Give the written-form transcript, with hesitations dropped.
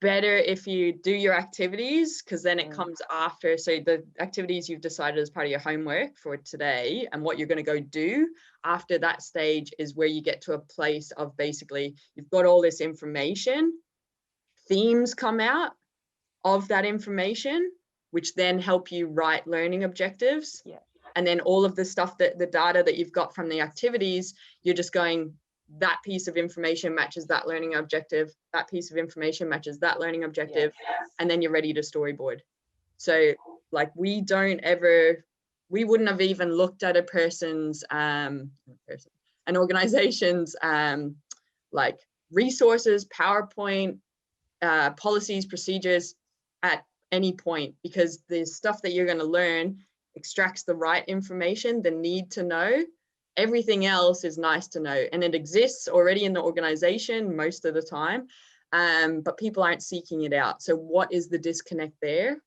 better if you do your activities, because then it comes after. So the activities you've decided as part of your homework for today and what you're going to go do after that stage is where you get to a place of basically you've got all this information, themes come out of that information, which then help you write learning objectives. Yeah. And then all of the stuff that the data that you've got from the activities, you're just going, that piece of information matches that learning objective, that piece of information matches that learning objective, and then you're ready to storyboard. So like we wouldn't have even looked at a person's, an organization's like resources, PowerPoint, policies, procedures at any point, because the stuff that you're going to learn extracts the right information, the need to know. Everything else is nice to know, and it exists already in the organization most of the time, but people aren't seeking it out. So what is the disconnect there?